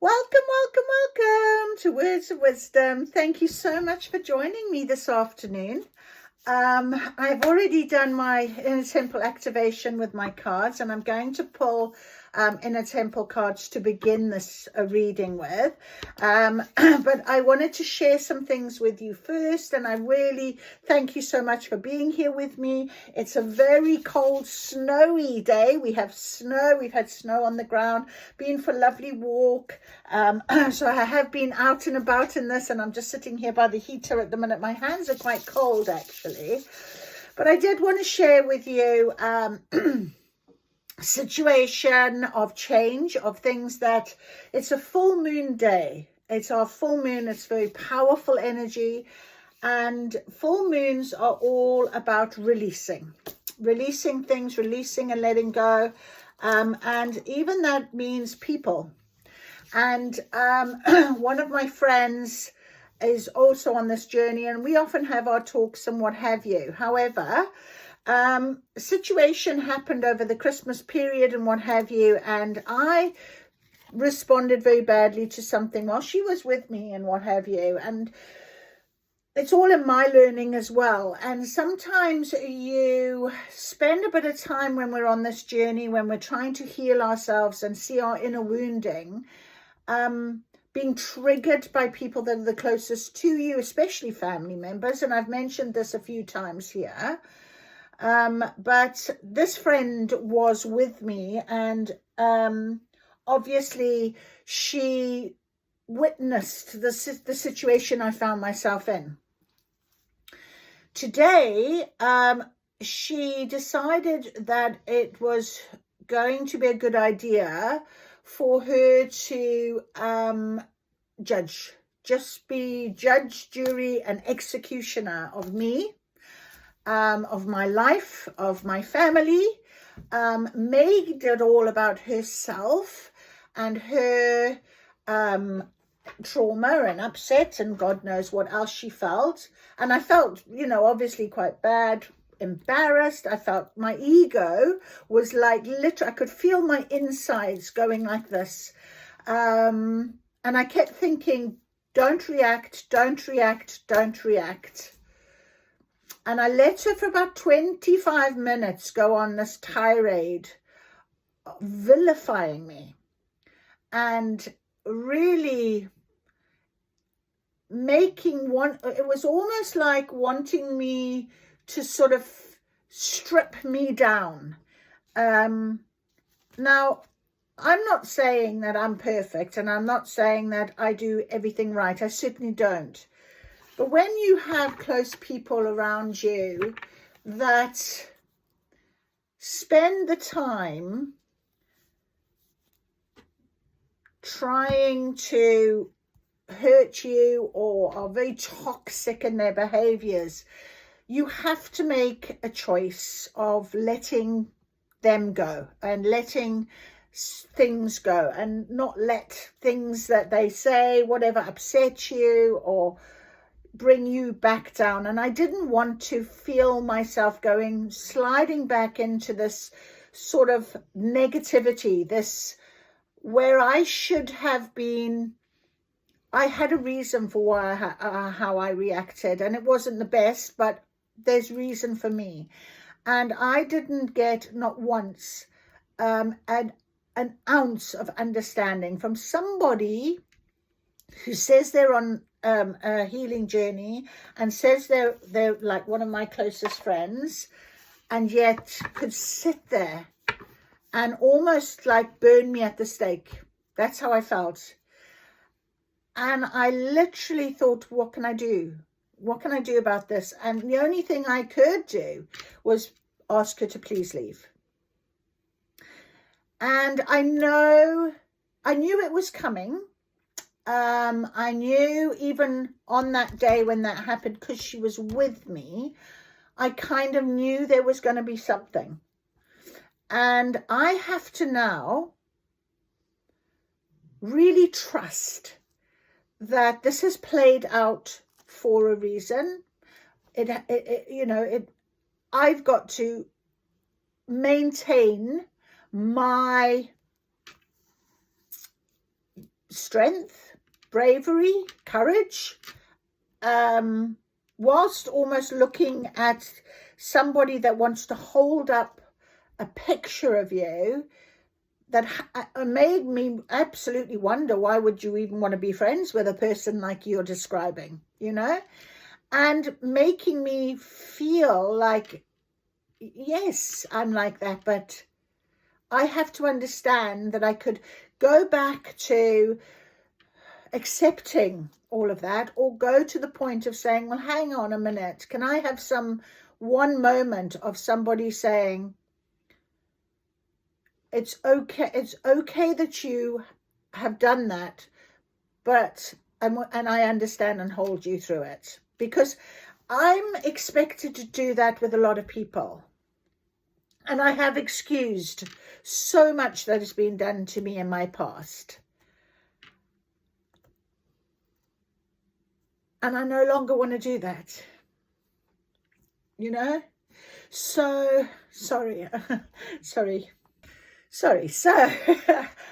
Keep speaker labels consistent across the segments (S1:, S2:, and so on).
S1: Welcome, welcome, welcome to Words of Wisdom. Thank you so much for joining me this afternoon. I've already done my inner temple activation with my cards, and I'm going to pull inner temple cards to begin this reading with. But I wanted to share some things with you first, and I really thank you so much for being here with me. It's a very cold, snowy day. We have snow. We've had snow on the ground. Been for a lovely walk. So I have been out and about in this, and I'm just sitting here by the heater at the minute. My hands are quite cold, actually. But I did want to share with you situation of change, of things that it's a full moon day. It's our full moon. It's very powerful energy, and full moons are all about releasing things, releasing and letting go, and even that means people. And one of my friends is also on this journey, and we often have our talks and what have you. However, a situation happened over the Christmas period and what have you, and I responded very badly to something while she was with me and what have you, and it's all in my learning as well. And sometimes you spend a bit of time when we're on this journey, when we're trying to heal ourselves and see our inner wounding, being triggered by people that are the closest to you, especially family members. And I've mentioned this a few times here. But this friend was with me, and obviously she witnessed the situation I found myself in. Today, she decided that it was going to be a good idea for her to just be judge, jury, and executioner of me, of my life, of my family, made it all about herself and her trauma and upset and God knows what else she felt. And I felt, obviously quite bad, embarrassed. I felt my ego was like literally, I could feel my insides going like this. And I kept thinking, don't react, don't react, don't react. And I let her for about 25 minutes go on this tirade, vilifying me, and really it was almost like wanting me to sort of strip me down. Now, I'm not saying that I'm perfect, and I'm not saying that I do everything right. I certainly don't. But when you have close people around you that spend the time trying to hurt you or are very toxic in their behaviors, you have to make a choice of letting them go and letting things go, and not let things that they say, whatever, upset you or bring you back down. And I didn't want to feel myself sliding back into this sort of negativity, this where I should have been. I had a reason for how I reacted, and it wasn't the best, but there's reason for me. And I didn't get, not once, an ounce of understanding from somebody who says they're on a healing journey and says they're like one of my closest friends, and yet could sit there and almost like burn me at the stake. That's how I felt. And I literally thought, what can I do? What can I do about this? And the only thing I could do was ask her to please leave. And I knew it was coming. I knew even on that day when that happened, because she was with me, I kind of knew there was going to be something. And I have to now really trust that this has played out for a reason. I've got to maintain my strength, bravery, courage, whilst almost looking at somebody that wants to hold up a picture of you that made me absolutely wonder, why would you even want to be friends with a person like you're describing, you know? And making me feel like, yes, I'm like that, but I have to understand that I could go back to accepting all of that, or go to the point of saying, well, hang on a minute, can I have one moment of somebody saying, it's okay that you have done that, but and I understand and hold you through it, because I'm expected to do that with a lot of people, and I have excused so much that has been done to me in my past, and I no longer want to do that, you know. So sorry. So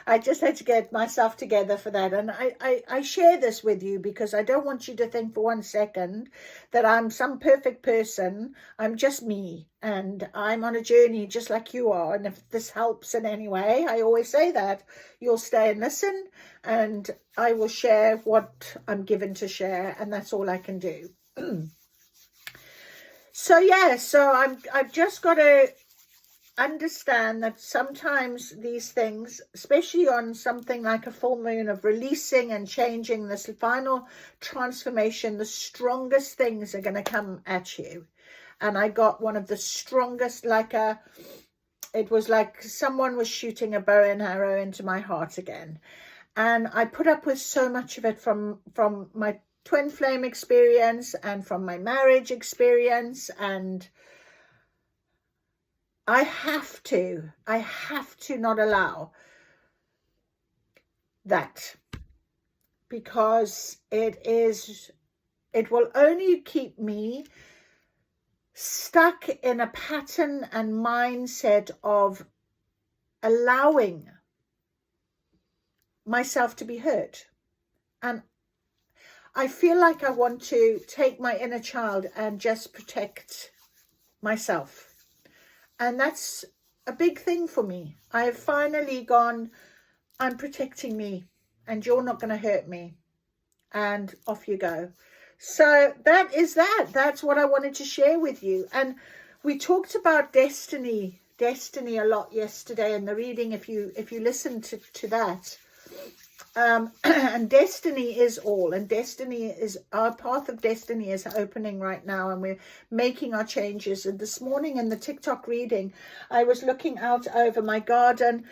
S1: I just had to get myself together for that. And I share this with you because I don't want you to think for 1 second that I'm some perfect person. I'm just me, and I'm on a journey just like you are. And if this helps in any way, I always say that, you'll stay and listen, and I will share what I'm given to share, and that's all I can do. So yeah, so I've just got to understand that sometimes these things, especially on something like a full moon of releasing and changing, this final transformation, the strongest things are going to come at you. And I got one of the strongest, it was like someone was shooting a bow and arrow into my heart again. And I put up with so much of it from my twin flame experience and from my marriage experience, and I have to not allow that, because it will only keep me stuck in a pattern and mindset of allowing myself to be hurt. And I feel like I want to take my inner child and just protect myself. And that's a big thing for me. I've finally gone, I'm protecting me, and you're not going to hurt me. And off you go. So that's what I wanted to share with you. And we talked about destiny a lot yesterday in the reading, if you listen to that. And destiny is all, and destiny is, our path of destiny is opening right now, and we're making our changes. And this morning in the TikTok reading, I was looking out over my garden,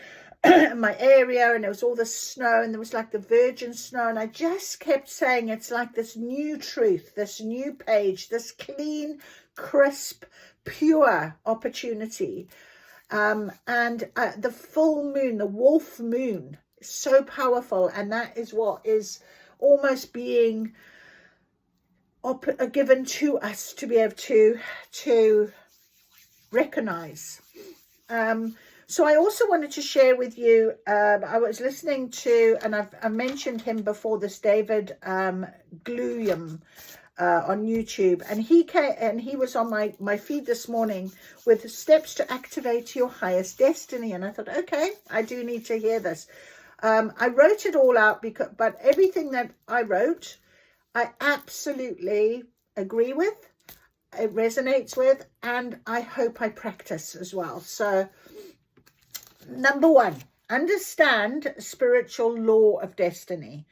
S1: my area, and there was all the snow, and there was like the virgin snow, and I just kept saying, it's like this new truth, this new page, this clean, crisp, pure opportunity. And the full moon, the wolf moon, so powerful, and that is what is almost being given to us to be able to recognize. So I also wanted to share with you, I was listening to, and I've mentioned him before, this David Gluyam on YouTube, and he was on my feed this morning with steps to activate your highest destiny, and I thought, okay, I do need to hear this. I wrote it all out, but everything that I wrote, I absolutely agree with, it resonates with, and I hope I practice as well. So, number 1, understand spiritual law of destiny.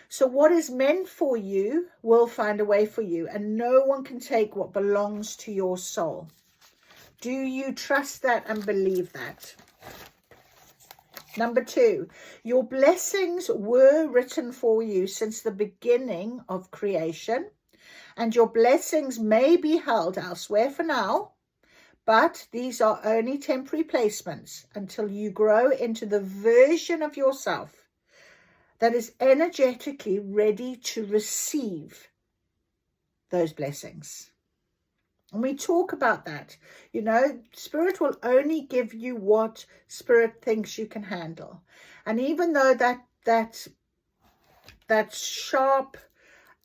S1: So what is meant for you will find a way for you, and no one can take what belongs to your soul. Do you trust that and believe that? Number 2, your blessings were written for you since the beginning of creation, and your blessings may be held elsewhere for now, but these are only temporary placements until you grow into the version of yourself that is energetically ready to receive those blessings. And we talk about that. You know, Spirit will only give you what Spirit thinks you can handle. And even though that that sharp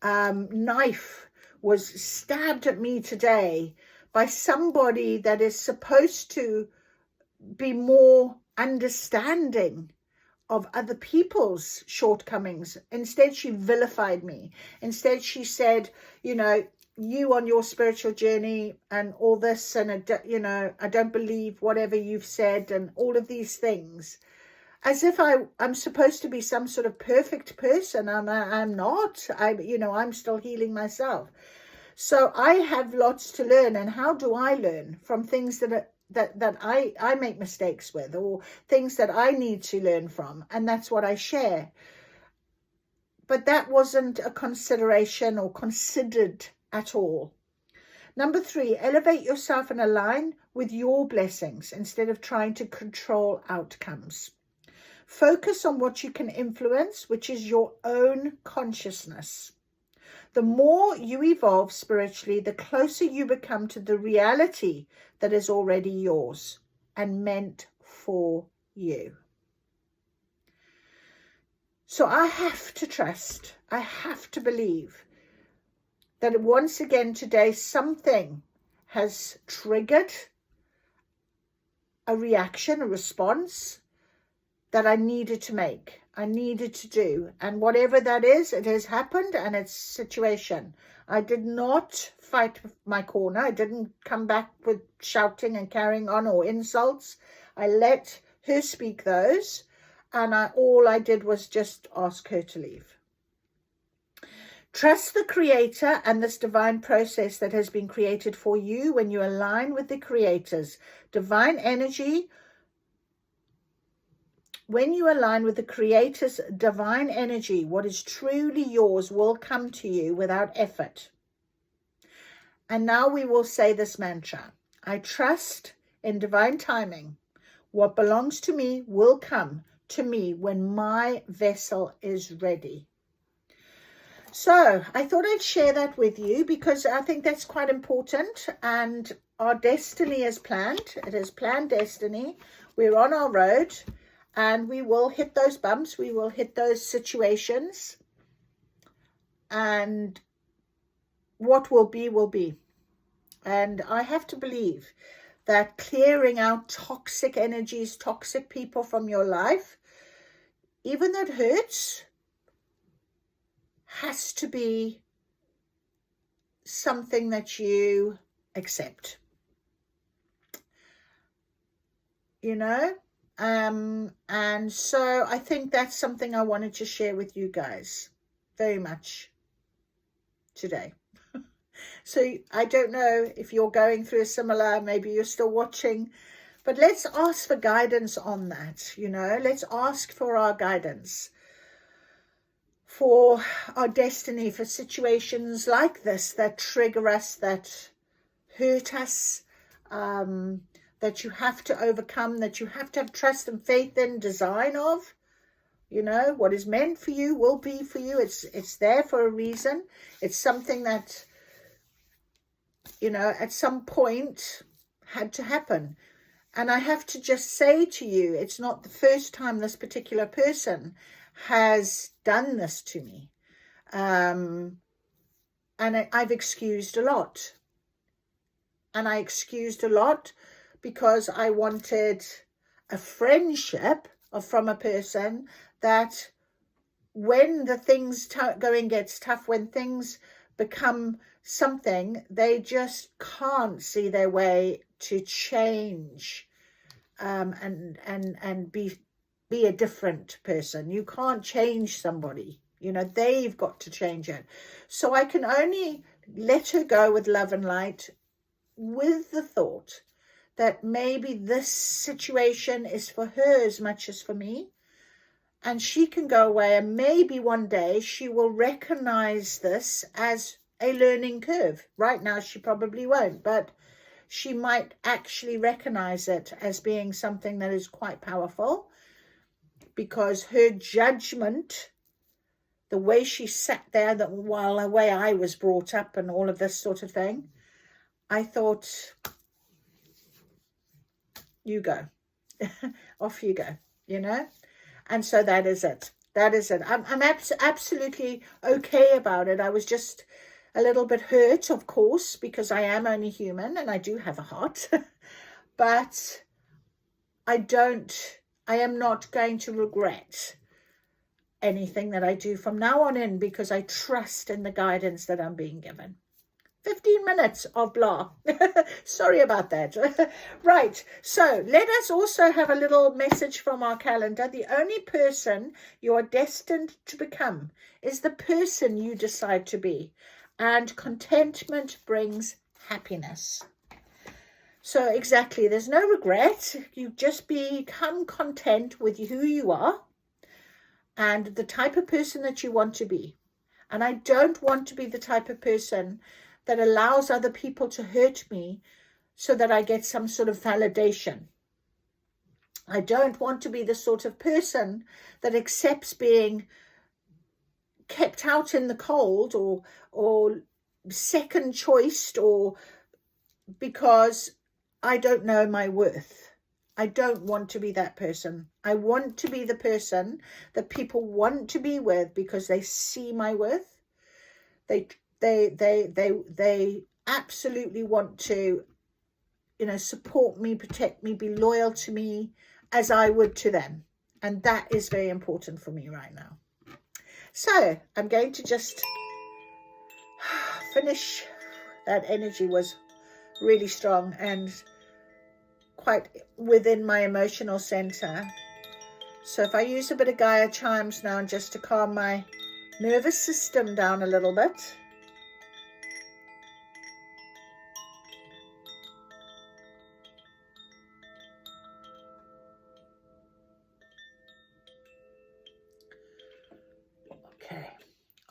S1: knife was stabbed at me today by somebody that is supposed to be more understanding of other people's shortcomings. Instead, she vilified me. Instead, she said, you know, you on your spiritual journey and all this, and you know, I don't believe whatever you've said, and all of these things, as if I'm supposed to be some sort of perfect person. I'm not. I'm still healing myself. So I have lots to learn. And how do I learn? From things that I make mistakes with, or things that I need to learn from. And that's what I share. But that wasn't a consideration or considered at all. Number 3, elevate yourself and align with your blessings instead of trying to control outcomes. Focus on what you can influence, which is your own consciousness. The more you evolve spiritually, the closer you become to the reality that is already yours and meant for you. So I have to trust, I have to believe that once again today something has triggered a reaction, a response that I needed to make, I needed to do. And whatever that is, it has happened, and it's situation. I did not fight my corner. I didn't come back with shouting and carrying on or insults. I let her speak those, and all I did was just ask her to leave. Trust the Creator and this divine process that has been created for you when you align with the Creator's divine energy. When you align with the Creator's divine energy, what is truly yours will come to you without effort. And now we will say this mantra. I trust in divine timing. What belongs to me will come to me when my vessel is ready. So I thought I'd share that with you because I think that's quite important. And our destiny is planned. It is planned destiny. We're on our road. And we will hit those bumps. We will hit those situations. And what will be, will be. And I have to believe that clearing out toxic energies, toxic people from your life, even though it hurts, has to be something that you accept. You know? And so I think that's something I wanted to share with you guys very much today. So I don't know if you're going through a similar, maybe you're still watching, but let's ask for guidance on that. You know, let's ask for our guidance for our destiny, for situations like this that trigger us, that hurt us, that you have to overcome, that you have to have trust and faith in, design of. You know, what is meant for you will be for you. It's there for a reason. It's something that, you know, at some point had to happen. And I have to just say to you, it's not the first time this particular person has done this to me. And I've excused a lot. And I excused a lot because I wanted a friendship from a person that when the things going gets tough, when things become something, they just can't see their way to change and be a different person. You can't change somebody. You know, they've got to change it. So I can only let her go with love and light, with the thought that maybe this situation is for her as much as for me, and she can go away, and maybe one day she will recognize this as a learning curve. Right now she probably won't, but she might actually recognize it as being something that is quite powerful, because her judgment, the way she sat there, the way I was brought up and all of this sort of thing, I thought, you go. Off you go, you know. And so that is it. That is it. I'm absolutely okay about it. I was just a little bit hurt, of course, because I am only human and I do have a heart. But I am not going to regret anything that I do from now on in, because I trust in the guidance that I'm being given. 15 minutes of blah. Sorry about that. Right. So let us also have a little message from our calendar. The only person you are destined to become is the person you decide to be. And contentment brings happiness. So exactly, there's no regret. You just become content with who you are and the type of person that you want to be. And I don't want to be the type of person that allows other people to hurt me so that I get some sort of validation. I don't want to be the sort of person that accepts being kept out in the cold or second choiced, or because I don't know my worth. I don't want to be that person. I want to be the person that people want to be with because they see my worth. They absolutely want to, support me, protect me, be loyal to me as I would to them. And that is very important for me right now. So I'm going to just finish. That energy was really strong and quite within my emotional center. So if I use a bit of Gaia chimes now just to calm my nervous system down a little bit. Okay.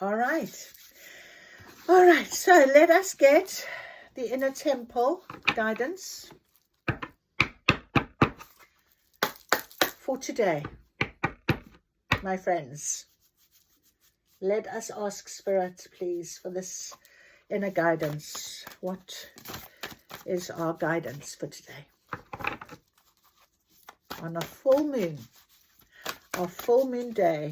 S1: All right. All right. So let us get the inner temple guidance for today, my friends. Let us ask Spirit, please, for this inner guidance. What is our guidance for today? On a full moon, our full moon day,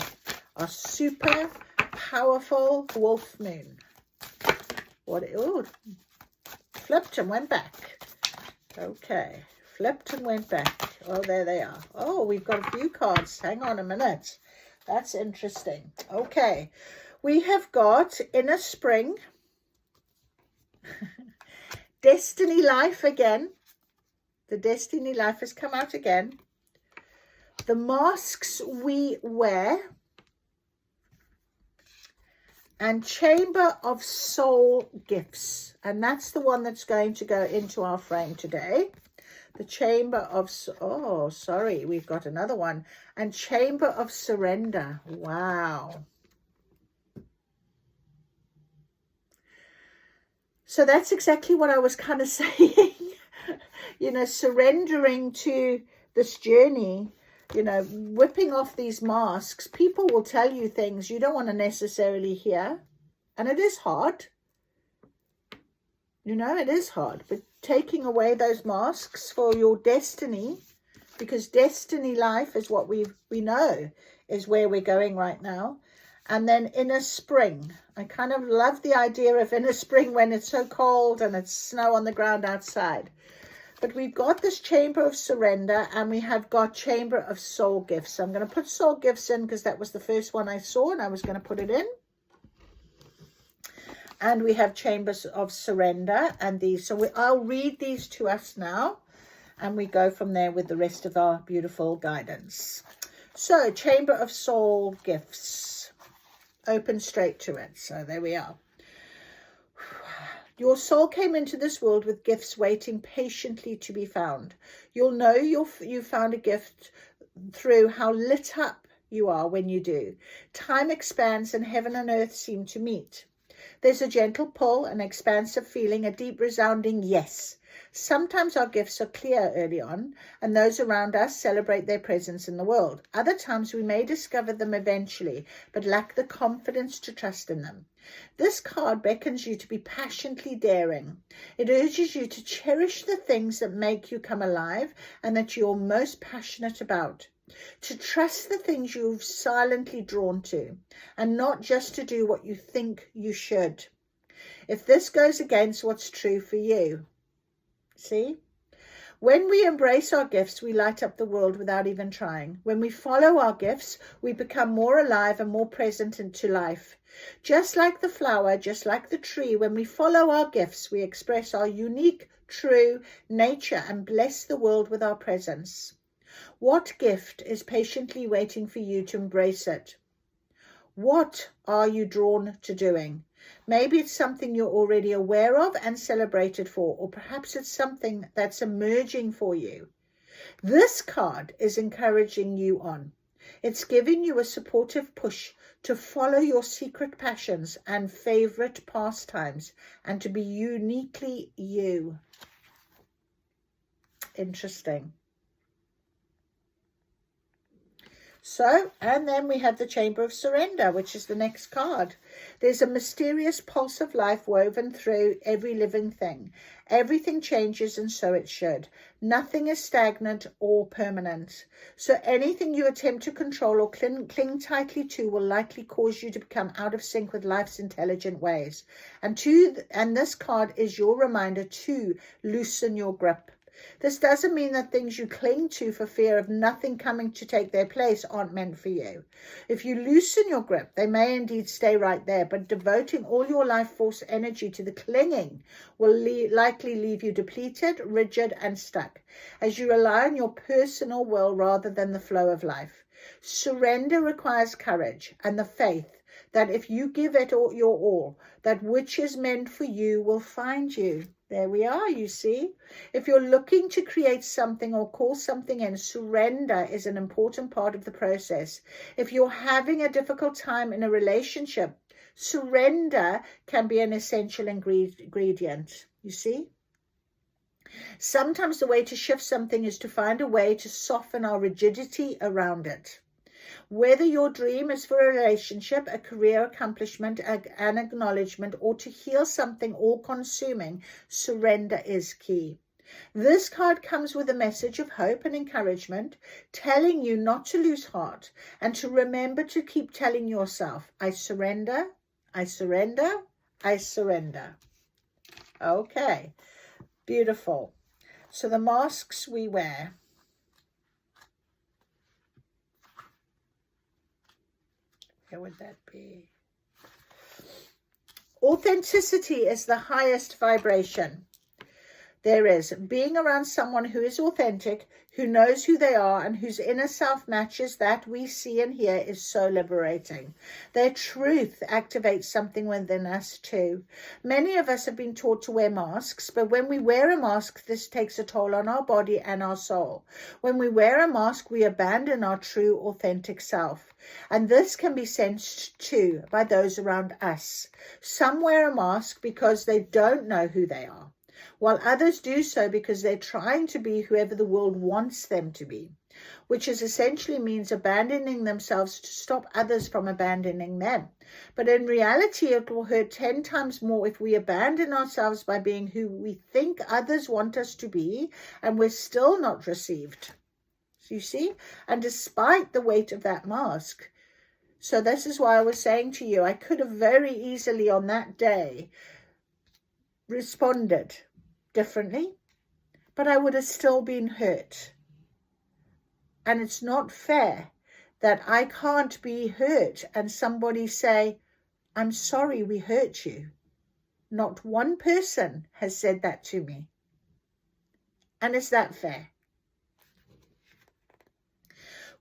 S1: our super powerful wolf moon. What? Oh, flipped and went back. Okay, flipped and went back. Oh, there they are. Oh, we've got a few cards. Hang on a minute. That's interesting. Okay, we have got Inner Spring, Destiny Life again. The Destiny Life has come out again. The Masks We Wear, and Chamber of Soul Gifts. And that's the one that's going to go into our frame today. The Chamber of, oh, sorry, we've got another one. And Chamber of Surrender. Wow. So that's exactly what I was kind of saying. Surrendering to this journey, whipping off these masks. People will tell you things you don't want to necessarily hear. And it is hard. It is hard. But taking away those masks for your destiny, because Destiny Life is what we know is where we're going right now. And then Inner Spring. I kind of love the idea of Inner Spring when it's so cold and it's snow on the ground outside. But we've got this Chamber of Surrender, and we have got Chamber of Soul Gifts. So I'm going to put Soul Gifts in because that was the first one I saw, and I was going to put it in. And we have Chambers of Surrender and these. So I'll read these to us now, and we go from there with the rest of our beautiful guidance. So Chamber of Soul Gifts. Open straight to it. So there we are. Your soul came into this world with gifts waiting patiently to be found. You'll know you found a gift through how lit up you are when you do. Time expands and heaven and earth seem to meet. There's a gentle pull, an expansive feeling, a deep resounding yes. Sometimes our gifts are clear early on, and those around us celebrate their presence in the world. Other times we may discover them eventually, but lack the confidence to trust in them. This card beckons you to be passionately daring. It urges you to cherish the things that make you come alive and that you're most passionate about. to trust the things you've silently drawn to, and not just to do what you think you should, if this goes against what's true for you. See? When we embrace our gifts, we light up the world without even trying. When we follow our gifts, we become more alive and more present into life. Just like the flower, just like the tree, when we follow our gifts, we express our unique, true nature and bless the world with our presence. What gift is patiently waiting for you to embrace it? What are you drawn to doing? Maybe it's something you're already aware of and celebrated for, or perhaps it's something that's emerging for you. This card is encouraging you on. It's giving you a supportive push to follow your secret passions and favorite pastimes and to be uniquely you. Interesting. So, and then we have the Chamber of Surrender, which is the next card. There's a mysterious pulse of life woven through every living thing. Everything changes, and so it should. Nothing is stagnant or permanent. So anything you attempt to control or cling tightly to will likely cause you to become out of sync with life's intelligent ways. And this card is your reminder to loosen your grip. This doesn't mean that things you cling to for fear of nothing coming to take their place aren't meant for you. If you loosen your grip, they may indeed stay right there, but devoting all your life force energy to the clinging will likely leave you depleted, rigid, and stuck, as you rely on your personal will rather than the flow of life. Surrender requires courage and the faith that if you give it your all, that which is meant for you will find you. There we are, you see. If you're looking to create something or call something in, surrender is an important part of the process. If you're having a difficult time in a relationship, surrender can be an essential ingredient, you see. Sometimes the way to shift something is to find a way to soften our rigidity around it. Whether your dream is for a relationship, a career accomplishment, an acknowledgement, or to heal something all-consuming, surrender is key. This card comes with a message of hope and encouragement, telling you not to lose heart and to remember to keep telling yourself, I surrender, I surrender, I surrender. Okay, beautiful. So the masks we wear. Where would that be? Authenticity is the highest vibration there is. Being around someone who is authentic, who knows who they are, and whose inner self matches that we see and hear is so liberating. Their truth activates something within us too. Many of us have been taught to wear masks, but when we wear a mask, this takes a toll on our body and our soul. When we wear a mask, we abandon our true, authentic self. And this can be sensed too by those around us. Some wear a mask because they don't know who they are, while others do so because they're trying to be whoever the world wants them to be, which essentially means abandoning themselves to stop others from abandoning them. But in reality, it will hurt 10 times more if we abandon ourselves by being who we think others want us to be, and we're still not received. You see? And despite the weight of that mask. So this is why I was saying to you, I could have very easily on that day responded differently, but I would have still been hurt. And it's not fair that I can't be hurt and somebody say, I'm sorry we hurt you. Not one person has said that to me. And is that fair?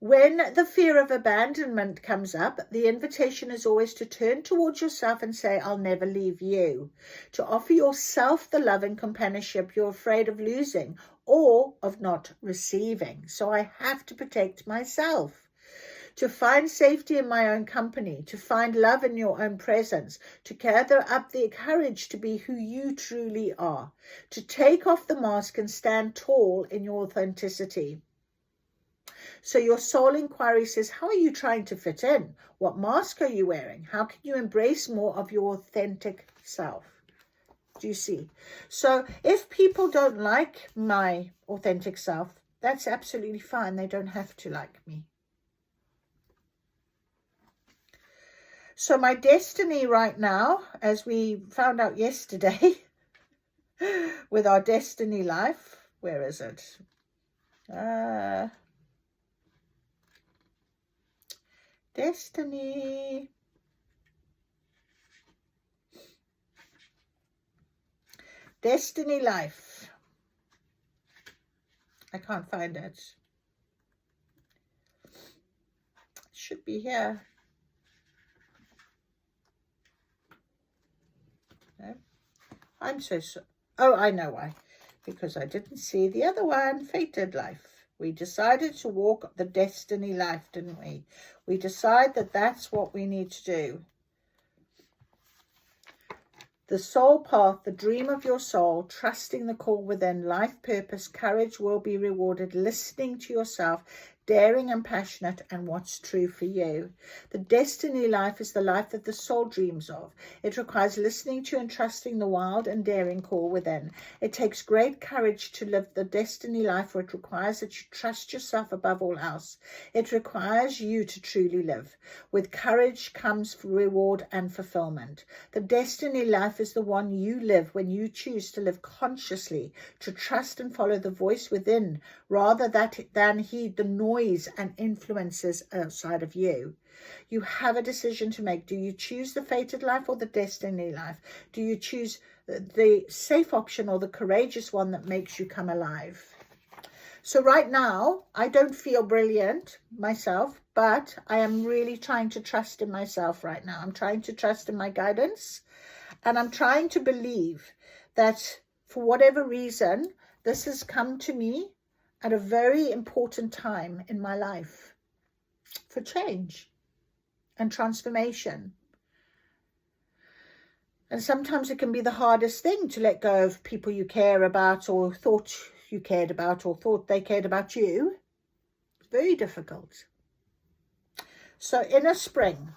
S1: When the fear of abandonment comes up, the invitation is always to turn towards yourself and say, I'll never leave you. To offer yourself the love and companionship you're afraid of losing or of not receiving. So I have to protect myself. To find safety in my own company, to find love in your own presence, to gather up the courage to be who you truly are, to take off the mask and stand tall in your authenticity. So your soul inquiry says, how are you trying to fit in? What mask are you wearing? How can you embrace more of your authentic self? Do you see? So if people don't like my authentic self, That's absolutely fine. They don't have to like me. So my destiny right now, as we found out yesterday with our destiny life, where is it? Destiny. Destiny life. I can't find it. It should be here. No. I'm so sorry. Oh, I know why. Because I didn't see the other one, fated life. We decided to walk the destiny life, didn't we? We decide that that's what we need to do. The soul path, the dream of your soul, trusting the call within, life purpose, courage will be rewarded, listening to yourself, daring and passionate, and what's true for you. The destiny life is the life that the soul dreams of. It requires listening to and trusting the wild and daring call within. It takes great courage to live the destiny life, for it requires that you trust yourself above all else. It requires you to truly live. With courage comes reward and fulfillment. The destiny life is the one you live when you choose to live consciously, to trust and follow the voice within, rather than heed the noise and influences outside of you. You have a decision to make. Do you choose the fated life or the destiny life? Do you choose the safe option or the courageous one that makes you come alive? So right now, I don't feel brilliant myself, but I am really trying to trust in myself right now. I'm trying to trust in my guidance, and I'm trying to believe that for whatever reason, this has come to me at a very important time in my life for change and transformation. And sometimes it can be the hardest thing to let go of people you care about, or thought you cared about, or thought they cared about you. It's very difficult. So inner spring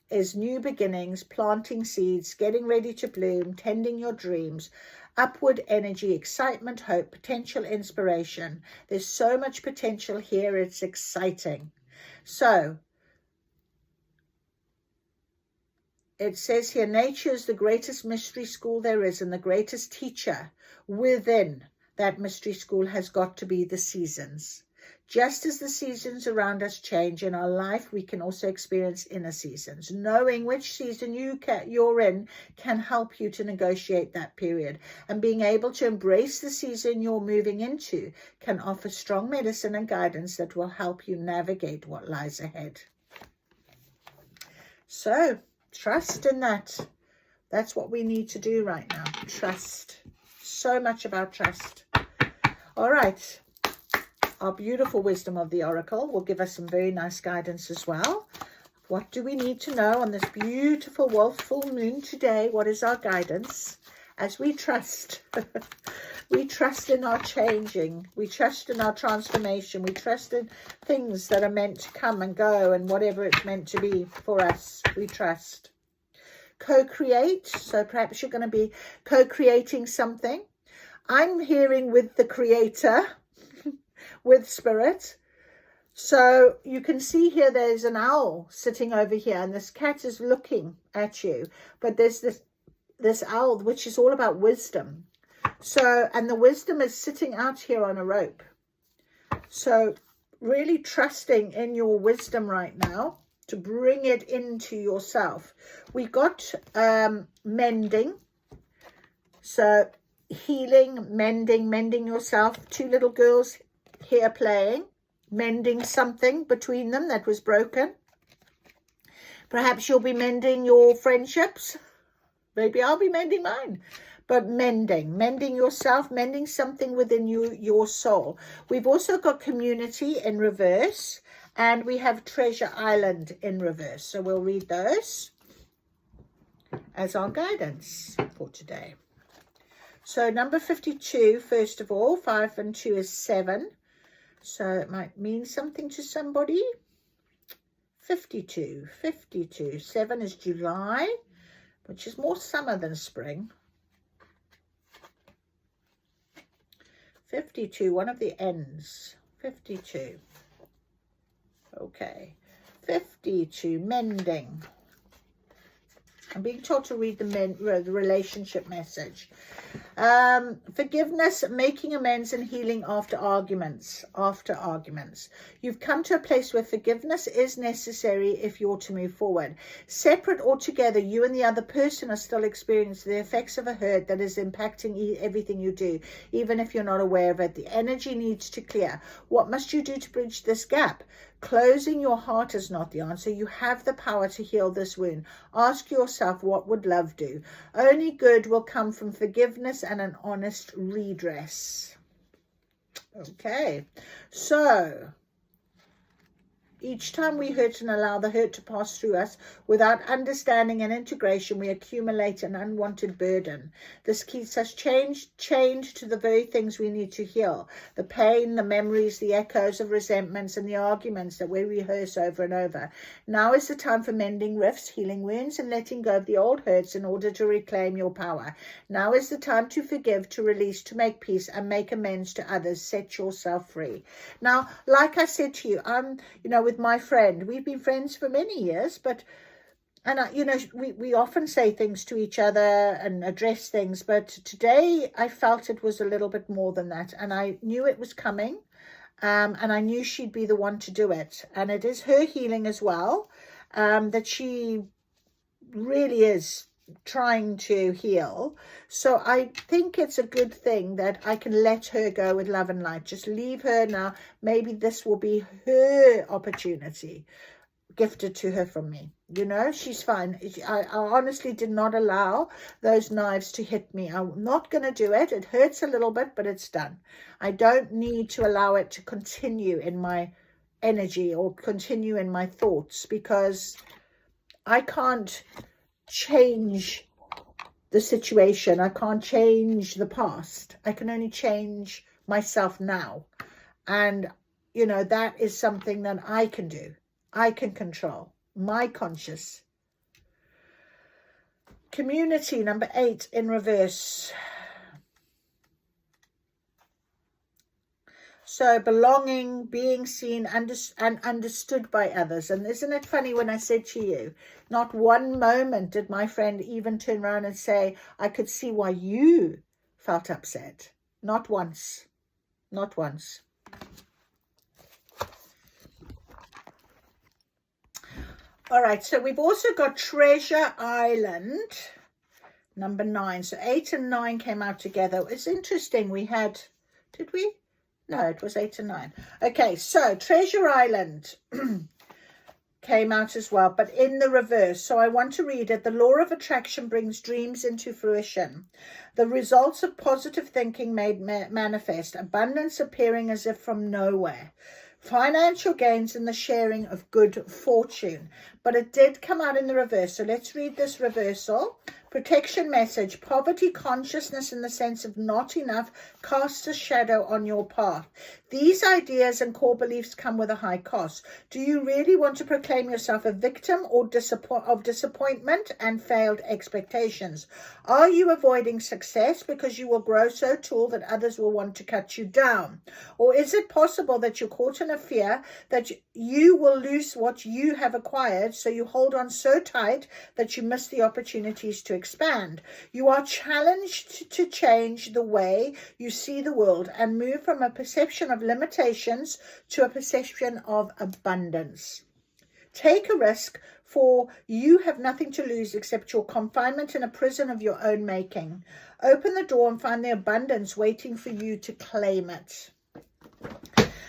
S1: is new beginnings, planting seeds, getting ready to bloom, tending your dreams, upward energy, excitement, hope, potential, inspiration. There's so much potential here. It's exciting. So it says here, nature is the greatest mystery school there is, and the greatest teacher within that mystery school has got to be the seasons. Just as the seasons around us change in our life, we can also experience inner seasons. Knowing which season you're in can help you to negotiate that period. And being able to embrace the season you're moving into can offer strong medicine and guidance that will help you navigate what lies ahead. So, trust in that. That's what we need to do right now. Trust. So much about trust. All right. Our beautiful wisdom of the oracle will give us some very nice guidance as well. What do we need to know on this beautiful wolf full moon today? What is our guidance as we trust? We trust in our changing. We trust in our transformation. We trust in things that are meant to come and go, and whatever it's meant to be for us, we trust. Co-create. So perhaps you're going to be co-creating something. I'm hearing with the creator, with spirit. So you can see here there's an owl sitting over here, and this cat is looking at you, but there's this owl which is all about wisdom. So, and the wisdom is sitting out here on a rope. So really trusting in your wisdom right now to bring it into yourself. We got mending, so healing, mending yourself. Two little girls here playing, mending something between them that was broken. Perhaps you'll be mending your friendships. Maybe I'll be mending mine. But mending yourself, mending something within you, your soul. We've also got community in reverse, and we have Treasure Island in reverse. So we'll read those as our guidance for today. So number 52, first of all, 5 and 2 is 7. So it might mean something to somebody. 52, 7 is July, which is more summer than spring. 52, one of the ends. 52. Okay. 52, mending. I'm being told to read the relationship message. Forgiveness, making amends and healing after arguments. You've come to a place where forgiveness is necessary if you're to move forward. Separate or together, you and the other person are still experiencing the effects of a hurt that is impacting everything you do, even if you're not aware of it. The energy needs to clear. What must you do to bridge this gap? Closing your heart is not the answer. You have the power to heal this wound. Ask yourself, what would love do? Only good will come from forgiveness and an honest redress. Okay, so each time we hurt and allow the hurt to pass through us without understanding and integration, we accumulate an unwanted burden. This keeps us chained to the very things we need to heal. The pain, the memories, the echoes of resentments, and the arguments that we rehearse over and over. Now is the time for mending rifts, healing wounds, and letting go of the old hurts in order to reclaim your power. Now is the time to forgive, to release, to make peace, and make amends to others. Set yourself free. Now, like I said to you, with my friend, we've been friends for many years, we often say things to each other and address things, but today I felt it was a little bit more than that, and I knew it was coming, and I knew she'd be the one to do it, and it is her healing as well, that she really is trying to heal. So I think it's a good thing that I can let her go with love and light. Just leave her now. Maybe this will be her opportunity gifted to her from me. She's fine. I honestly did not allow those knives to hit me. I'm not going to do it. It hurts a little bit, but it's done. I don't need to allow it to continue in my energy or continue in my thoughts, because I can't change the situation. I can't change the past. I can only change myself now. And, that is something that I can do. I can control my conscious. Community, number 8 in reverse. So belonging, being seen and understood by others. And isn't it funny when I said to you, not one moment did my friend even turn around and say, I could see why you felt upset. Not once. Not once. All right, so we've also got Treasure Island, number 9. So 8 and 9 came out together. It's interesting. We had, did we? No, it was 8 and 9. Okay, so Treasure Island came out as well, but in the reverse. So I want to read it. The law of attraction brings dreams into fruition. The results of positive thinking made manifest. Abundance appearing as if from nowhere. Financial gains and the sharing of good fortune. But it did come out in the reverse. So let's read this reversal. Protection message. Poverty consciousness in the sense of not enough casts a shadow on your path. These ideas and core beliefs come with a high cost. Do you really want to proclaim yourself a victim of disappointment and failed expectations? Are you avoiding success because you will grow so tall that others will want to cut you down? Or is it possible that you're caught in a fear that you will lose what you have acquired, so you hold on so tight that you miss the opportunities to expand? You are challenged to change the way you see the world and move from a perception of limitations to a perception of abundance. Take a risk, for you have nothing to lose except your confinement in a prison of your own making. Open the door and find the abundance waiting for you to claim it.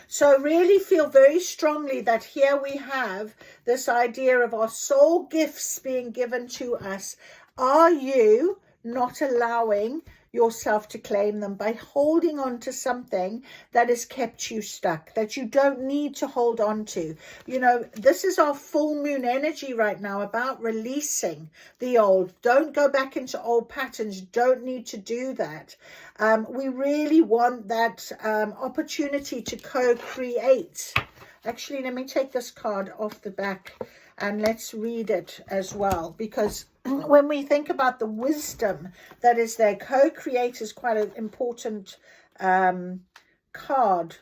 S1: So really feel very strongly that here we have this idea of our soul gifts being given to us. Are you not allowing yourself to claim them by holding on to something that has kept you stuck, that you don't need to hold on to? This is our full moon energy right now, about releasing the old. Don't go back into old patterns. Don't need to do that. We really want that opportunity to co-create. Actually, let me take this card off the back and let's read it as well, because when we think about the wisdom that is there, co-create is quite an important card.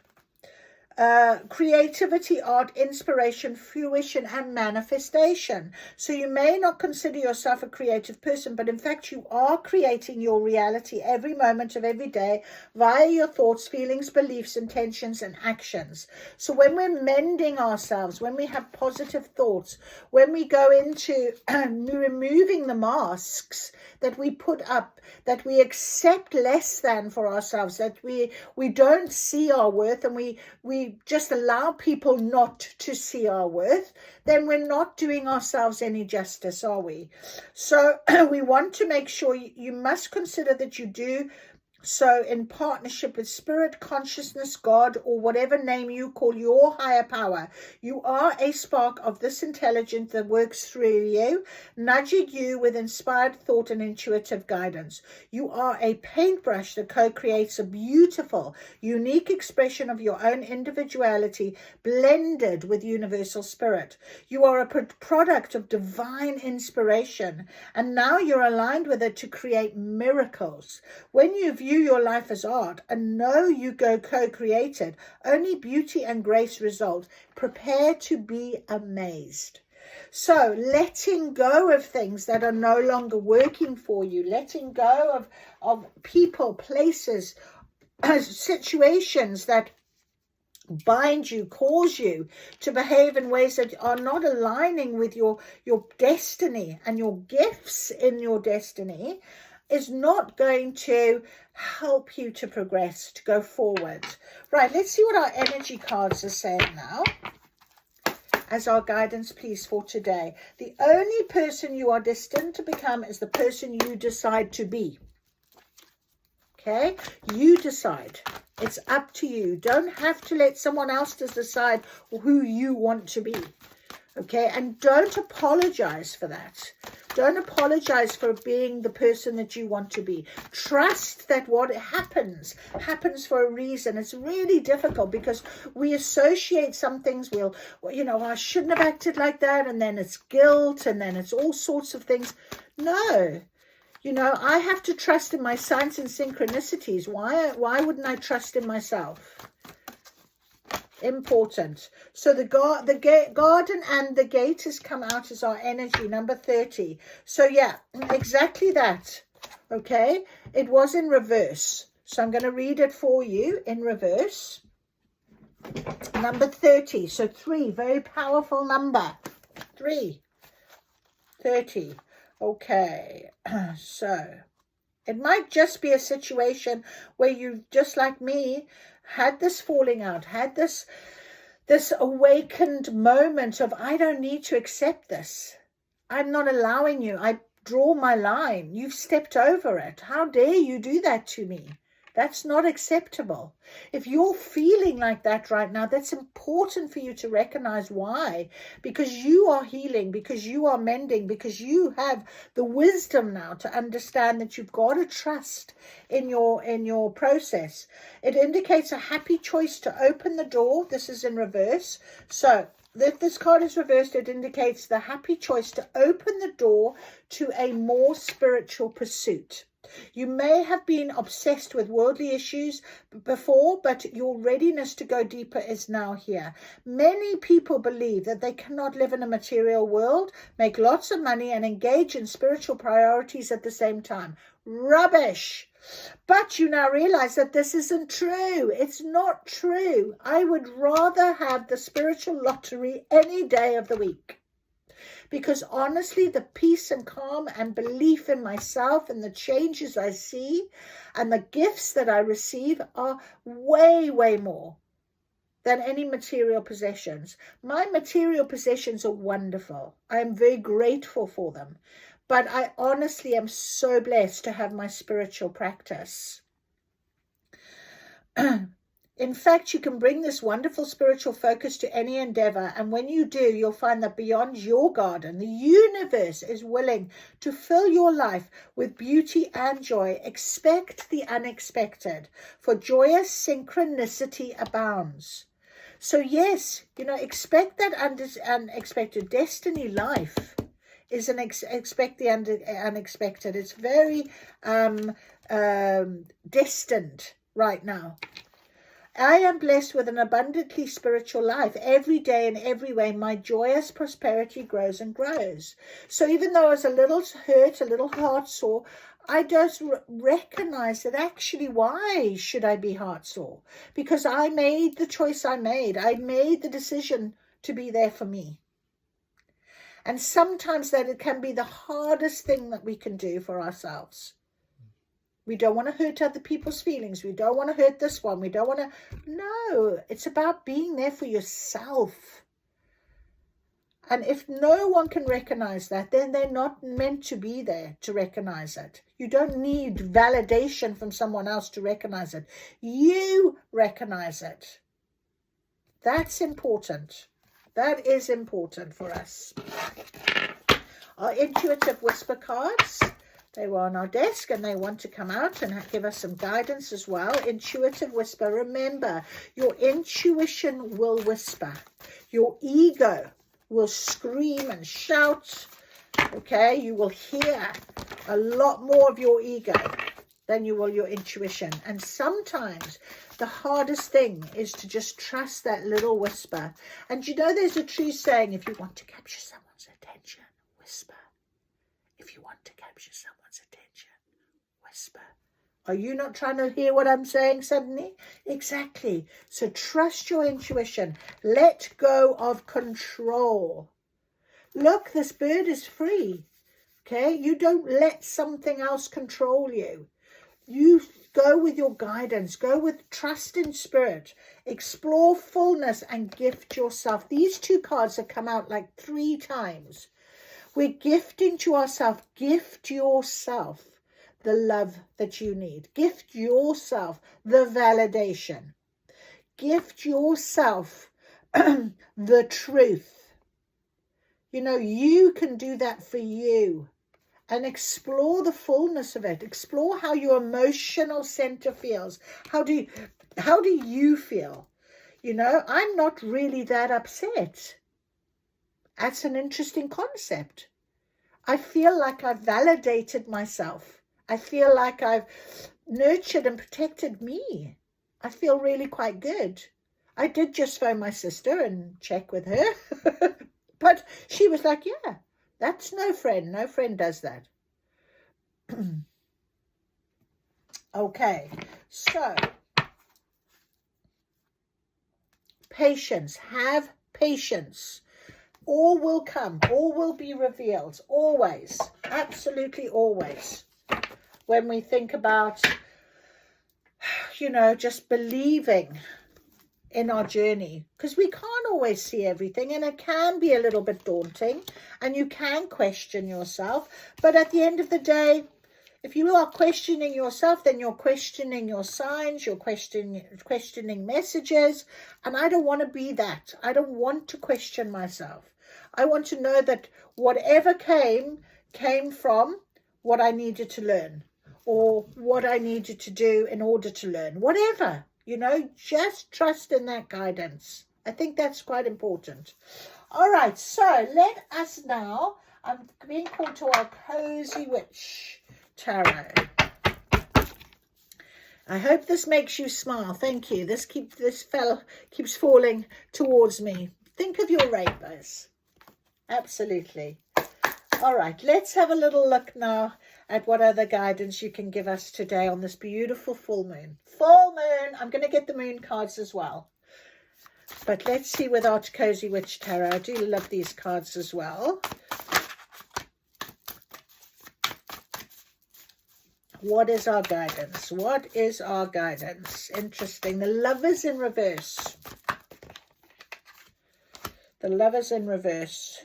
S1: Creativity, art, inspiration, fruition, and manifestation. So you may not consider yourself a creative person, but in fact you are creating your reality every moment of every day via your thoughts, feelings, beliefs, intentions, and actions. So when we're mending ourselves, when we have positive thoughts, when we go into removing the masks that we put up, that we accept less than for ourselves, that we don't see our worth, and we just allow people not to see our worth, then we're not doing ourselves any justice, are we? So we want to make sure you must consider that you do so in partnership with spirit, consciousness, God, or whatever name you call your higher power. You are a spark of this intelligence that works through you, nudging you with inspired thought and intuitive guidance. You are a paintbrush that co-creates a beautiful, unique expression of your own individuality blended with universal spirit. You are a product of divine inspiration, and now you're aligned with it to create miracles. When you view your life as art and know you go co-created, only beauty and grace result. Prepare to be amazed. So letting go of things that are no longer working for you, letting go of people, places, situations that bind you, cause you to behave in ways that are not aligning with your destiny and your gifts in your destiny, is not going to help you to progress, to go forward. Right, let's see what our energy cards are saying now as our guidance, please, for today. The only person you are destined to become is the person you decide to be. Okay, you decide. It's up to you. You don't have to let someone else decide who you want to be. Okay, and don't apologize for that. Don't apologize for being the person that you want to be. Trust that what happens for a reason. It's really difficult because we associate some things. I shouldn't have acted like that, and then it's guilt, and then it's all sorts of things. No. I have to trust in my signs and synchronicities. Why wouldn't I trust in myself? Important. So the garden and the gate has come out as our energy, number 30. So yeah, exactly that. Okay, it was in reverse, so I'm going to read it for you in reverse. Number 30. So 3, very powerful number. 3, 30. Okay, so it might just be a situation where you, just like me, had this falling out, had this awakened moment of, I don't need to accept this. I'm not allowing you. I draw my line. You've stepped over it. How dare you do that to me? That's not acceptable. If you're feeling like that right now, that's important for you to recognize why. Because you are healing, because you are mending, because you have the wisdom now to understand that you've got to trust in your process. It indicates a happy choice to open the door. This is in reverse. So if this card is reversed, it indicates the happy choice to open the door to a more spiritual pursuit. You may have been obsessed with worldly issues before, but your readiness to go deeper is now here. Many people believe that they cannot live in a material world, make lots of money, and engage in spiritual priorities at the same time. Rubbish! But you now realize that this isn't true. It's not true. I would rather have the spiritual lottery any day of the week. Because honestly, the peace and calm and belief in myself and the changes I see and the gifts that I receive are way, way more than any material possessions. My material possessions are wonderful. I am very grateful for them. But I honestly am so blessed to have my spiritual practice. In fact, you can bring this wonderful spiritual focus to any endeavor, and when you do, you'll find that beyond your garden, the universe is willing to fill your life with beauty and joy. Expect the unexpected, for joyous synchronicity abounds. So yes, expect that unexpected. Destiny life is expect the unexpected. It's very distant right now. I am blessed with an abundantly spiritual life. Every day in every way, my joyous prosperity grows and grows. So even though I was a little hurt, a little heart sore, I just recognize that actually, why should I be heart sore? Because I made the choice I made. I made the decision to be there for me. And sometimes that it can be the hardest thing that we can do for ourselves. We don't want to hurt other people's feelings. We don't want to hurt this one. We don't want to. No, it's about being there for yourself. And if no one can recognize that, then they're not meant to be there to recognize it. You don't need validation from someone else to recognize it. You recognize it. That's important. That is important for us. Our intuitive whisper cards. They were on our desk and they want to come out and give us some guidance as well. Intuitive whisper. Remember, your intuition will whisper. Your ego will scream and shout. Okay, you will hear a lot more of your ego than you will your intuition. And sometimes the hardest thing is to just trust that little whisper. And you know, there's a true saying, if you want to capture someone's attention, whisper. If you want to capture someone's attention, whisper. Are you not trying to hear what I'm saying suddenly? Exactly. So trust your intuition. Let go of control. Look, this bird is free. Okay? You don't let something else control you. You go with your guidance. Go with trust in spirit. Explore fullness and gift yourself. These two cards have come out like 3 times. We're gifting to ourselves. Gift yourself the love that you need. Gift yourself the validation. Gift yourself the truth. You know, you can do that for you. And explore the fullness of it. Explore how your emotional center feels. How do you feel? You know, I'm not really that upset. That's an interesting concept. I feel like I've validated myself. I feel like I've nurtured and protected me. I feel really quite good. I did just phone my sister and check with her. But she was like, yeah, that's no friend. No friend does that. Okay, so patience. Have patience. All will come. All will be revealed. Always. Absolutely always. When we think about, you know, just believing in our journey, because we can't always see everything and it can be a little bit daunting and you can question yourself. But at the end of the day, if you are questioning yourself, then you're questioning your signs, you're questioning messages. And I don't want to be that. I don't want to question myself. I want to know that whatever came from what I needed to learn or what I needed to do in order to learn. Whatever, you know, just trust in that guidance. I think that's quite important. All right, so let us now, I'm being called to our Cozy Witch Tarot. I hope this makes you smile. Thank you. This keeps falling towards me. Think of your rainbows. Absolutely. All right, let's have a little look now at what other guidance you can give us today on this beautiful full moon. Full moon. I'm going to get the moon cards as well. But let's see with our Cozy Witch Tarot. I do love these cards as well. What is our guidance? What is our guidance? Interesting. The Lovers in reverse. The Lovers in reverse.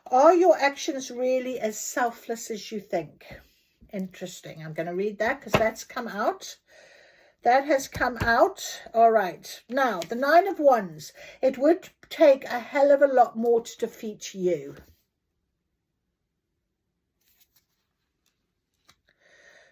S1: Are your actions really as selfless as you think? Interesting. I'm going to read that because that's come out. That has come out. All right. Now, the 9 of Wands. It would take a hell of a lot more to defeat you.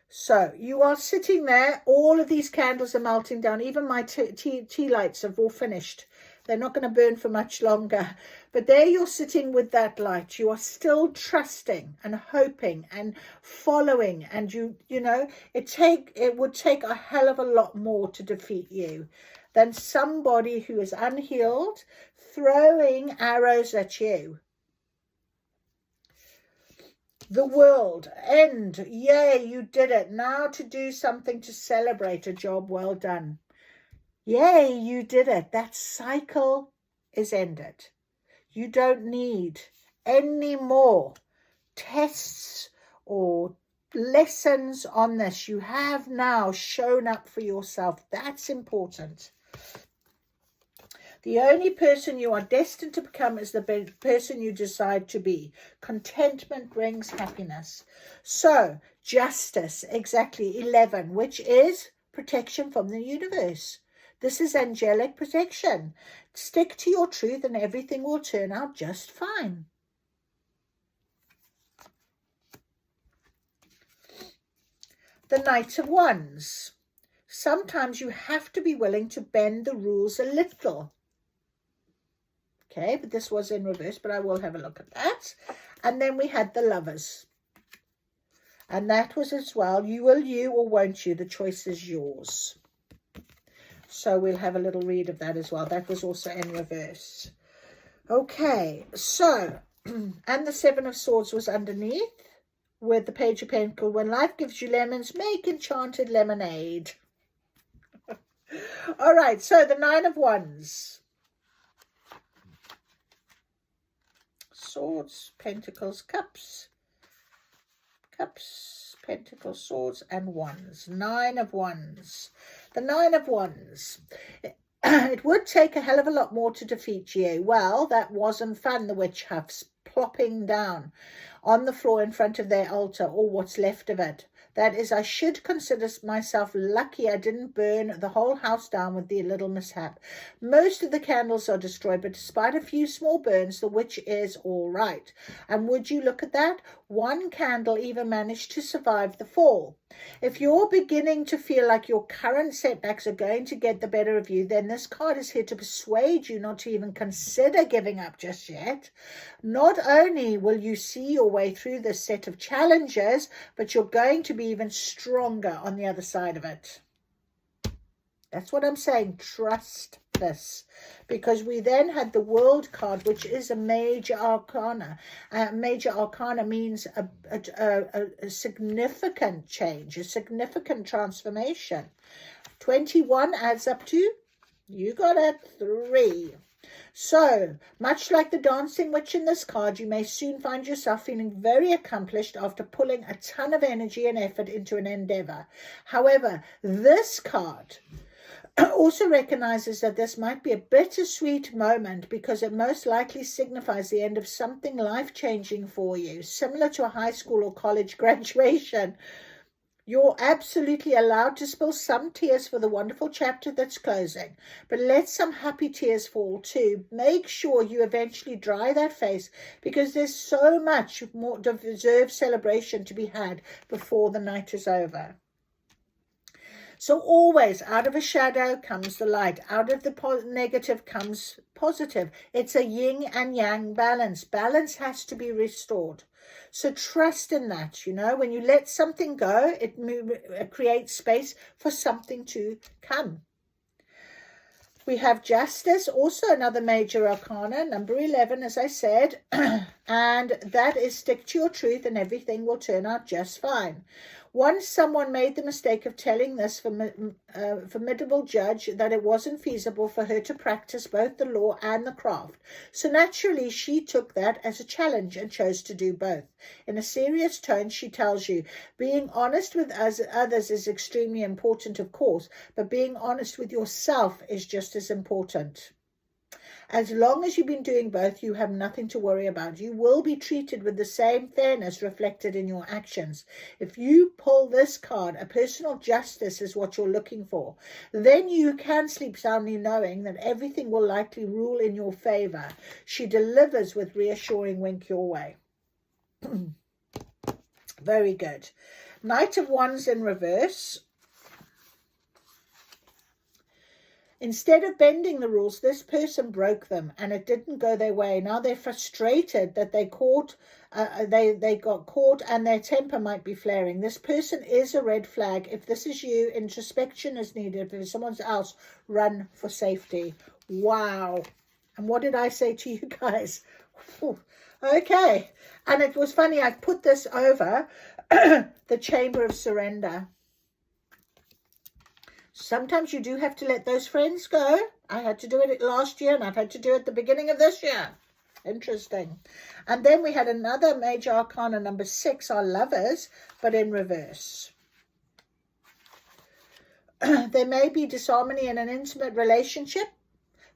S1: So you are sitting there. All of these candles are melting down. Even my tea lights have all finished. They're not going to burn for much longer. But there you're sitting with that light. You are still trusting and hoping and following. And you know, it would take a hell of a lot more to defeat you than somebody who is unhealed throwing arrows at you. The world, end. Yay, you did it. Now to do something to celebrate a job well done. Yay, you did it. That cycle is ended. You don't need any more tests or lessons on this. You have now shown up for yourself. That's important. The only person you are destined to become is the person you decide to be. Contentment brings happiness. So, justice, exactly, 11, which is protection from the universe. This is angelic protection. Stick to your truth and everything will turn out just fine. The Knight of Wands. Sometimes you have to be willing to bend the rules a little. Okay, but this was in reverse, but I will have a look at that. And then we had the Lovers. And that was as well, you will you or won't you, the choice is yours. So we'll have a little read of that as well. That was also in reverse. Okay, so, and the Seven of Swords was underneath with the Page of Pentacles. When life gives you lemons, make enchanted lemonade. All right, so the Nine of Wands. Swords, Pentacles, Cups, Pentacles, Swords, and Wands. Nine of Wands. The Nine of Wands. It would take a hell of a lot more to defeat you. Well, that wasn't fun. The witch huffs plopping down on the floor in front of their altar, or what's left of it. That is, I should consider myself lucky I didn't burn the whole house down with the little mishap. Most of the candles are destroyed, but despite a few small burns, the witch is all right. And would you look at that? One candle even managed to survive the fall. If you're beginning to feel like your current setbacks are going to get the better of you, then this card is here to persuade you not to even consider giving up just yet. Not only will you see your way through this set of challenges, but you're going to be even stronger on the other side of it. That's what I'm saying. Trust this. Because we then had the World card, which is a major arcana. Major arcana means a significant change, a significant transformation. 21 adds up to, you got it, 3. So, much like the Dancing Witch in this card, you may soon find yourself feeling very accomplished after pulling a ton of energy and effort into an endeavor. However, this card also recognizes that this might be a bittersweet moment because it most likely signifies the end of something life-changing for you, similar to a high school or college graduation. You're absolutely allowed to spill some tears for the wonderful chapter that's closing, but let some happy tears fall too. Make sure you eventually dry that face because there's so much more deserved celebration to be had before the night is over. So always, out of a shadow comes the light. Out of the negative comes positive. It's a yin and yang balance. Balance has to be restored. So trust in that, you know. When you let something go, it creates space for something to come. We have Justice, also another major arcana, number 11, as I said. And that is stick to your truth and everything will turn out just fine. Once someone made the mistake of telling this formidable judge that it wasn't feasible for her to practice both the law and the craft. So naturally, she took that as a challenge and chose to do both. In a serious tone, she tells you, being honest with others is extremely important, of course, but being honest with yourself is just as important. As long as you've been doing both, you have nothing to worry about. You will be treated with the same fairness reflected in your actions. If you pull this card, a personal justice is what you're looking for, then you can sleep soundly knowing that everything will likely rule in your favor. She delivers with reassuring wink your way. Very good. Knight of Wands in reverse. Instead of bending the rules, this person broke them and it didn't go their way. Now they're frustrated that they got caught and their temper might be flaring. This person is a red flag. If this is you, introspection is needed. If it's someone else, run for safety. Wow. And what did I say to you guys? Okay. And it was funny, I put this over the Chamber of Surrender. Sometimes you do have to let those friends go. I had to do it last year and I've had to do it at the beginning of this year. Interesting. And then we had another major arcana, number 6, our lovers, but in reverse. There may be disharmony in an intimate relationship.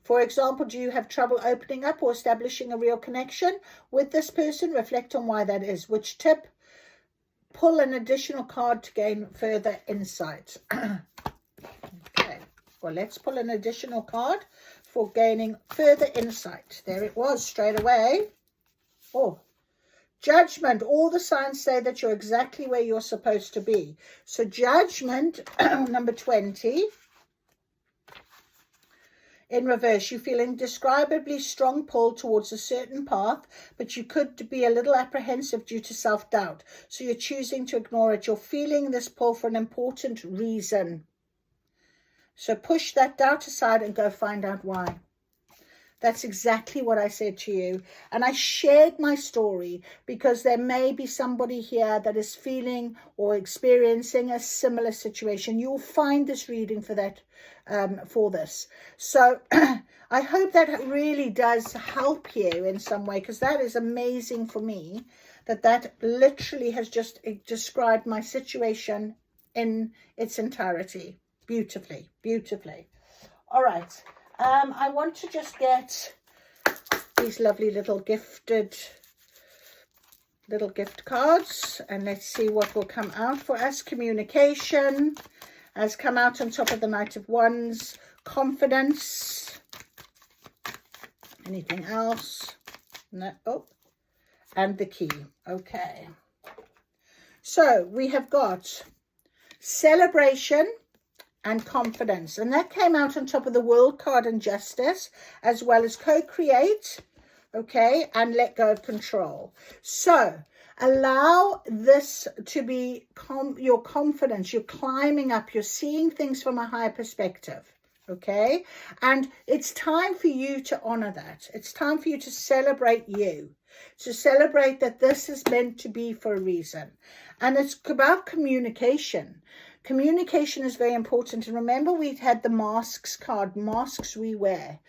S1: For example, do you have trouble opening up or establishing a real connection with this person? Reflect on why that is. Which tip? Pull an additional card to gain further insight. Okay, well, let's pull an additional card for gaining further insight. There it was straight away. Oh, Judgment. All the signs say that you're exactly where you're supposed to be. So Judgment, number 20. In reverse, you feel indescribably strong pull towards a certain path, but you could be a little apprehensive due to self-doubt. So you're choosing to ignore it. You're feeling this pull for an important reason. So push that doubt aside and go find out why. That's exactly what I said to you. And I shared my story because there may be somebody here that is feeling or experiencing a similar situation. You'll find this reading for that, for this. So I hope that really does help you in some way, because that is amazing for me, that literally has just described my situation in its entirety. Beautifully, beautifully. All right. I want to just get these lovely little gift cards, and let's see what will come out for us. Communication has come out on top of the Knight of Wands. Confidence. Anything else? No. Oh, and the key. Okay. So we have got celebration and confidence, and that came out on top of the World card and Justice, as well as co-create, okay, and let go of control. So allow this to be your confidence. You're climbing up, you're seeing things from a higher perspective, okay, and it's time for you to honor that. It's time for you to celebrate you, to celebrate that this is meant to be for a reason. And it's about communication. Communication is very important. And remember, we had the masks card, masks we wear.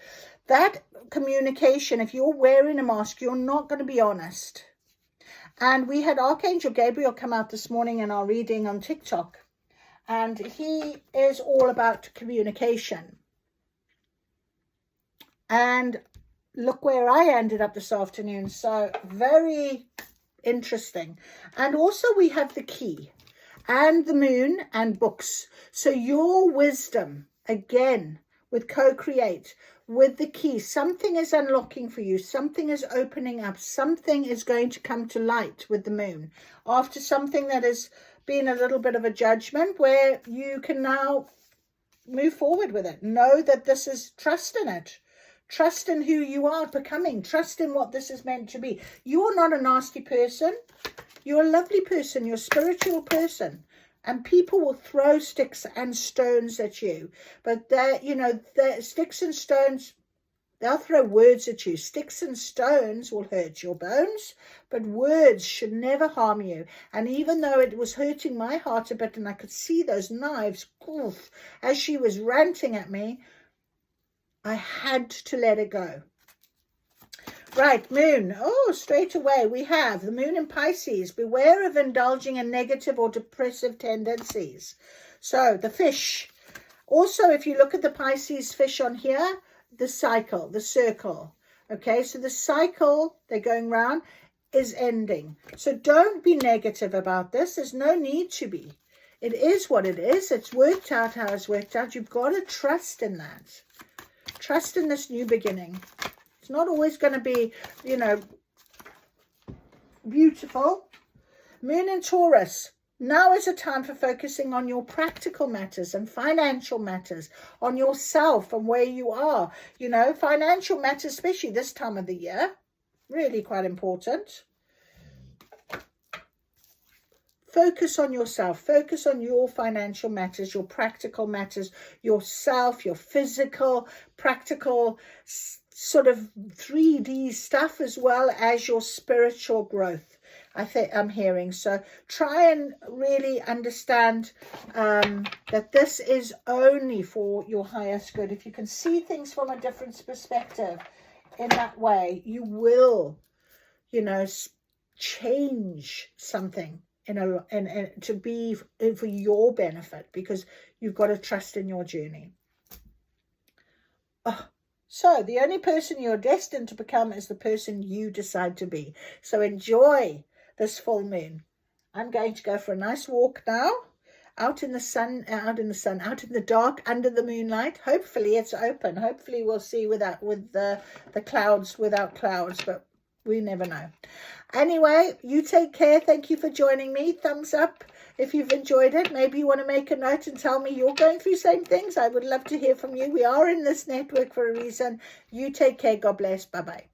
S1: That communication, if you're wearing a mask, you're not going to be honest. And we had Archangel Gabriel come out this morning in our reading on TikTok. And he is all about communication. And look where I ended up this afternoon. So very interesting. And also we have the key and the moon and books. So your wisdom, again, with co-create, with the key, something is unlocking for you. Something is opening up. Something is going to come to light with the moon. After something that has been a little bit of a judgment, where you can now move forward with it. Know that this is, trust in it. Trust in who you are becoming. Trust in what this is meant to be. You're not a nasty person. You're a lovely person. You're a spiritual person. And people will throw sticks and stones at you. But the sticks and stones, they'll throw words at you. Sticks and stones will hurt your bones. But words should never harm you. And even though it was hurting my heart a bit, and I could see those knives, oof, as she was ranting at me, I had to let it go. Right, moon. Oh, straight away we have the moon in Pisces. Beware of indulging in negative or depressive tendencies. So the fish. Also, if you look at the Pisces fish on here, the cycle, the circle. Okay, so the cycle, they're going round, is ending. So don't be negative about this. There's no need to be. It is what it is. It's worked out how it's worked out. You've got to trust in that. Trust in this new beginning. It's not always going to be, beautiful. Moon in Taurus. Now is a time for focusing on your practical matters and financial matters, on yourself and where you are. You know, financial matters, especially this time of the year, really quite important. Focus on yourself. Focus on your financial matters, your practical matters, yourself, your physical, practical, sort of 3D stuff, as well as your spiritual growth. I think I'm hearing. So try and really understand that this is only for your highest good. If you can see things from a different perspective in that way, you will, you know, change something to be for your benefit, because you've got to trust in your journey. So the only person you're destined to become is the person you decide to be. So enjoy this full moon. I'm going to go for a nice walk now, out in the dark, under the moonlight. Hopefully it's open. Hopefully we'll see with the clouds, without clouds, but we never know. Anyway, you take care. Thank you for joining me. Thumbs up if you've enjoyed it. Maybe you want to make a note and tell me you're going through same things. I would love to hear from you. We are in this network for a reason. You take care. God bless. Bye-bye.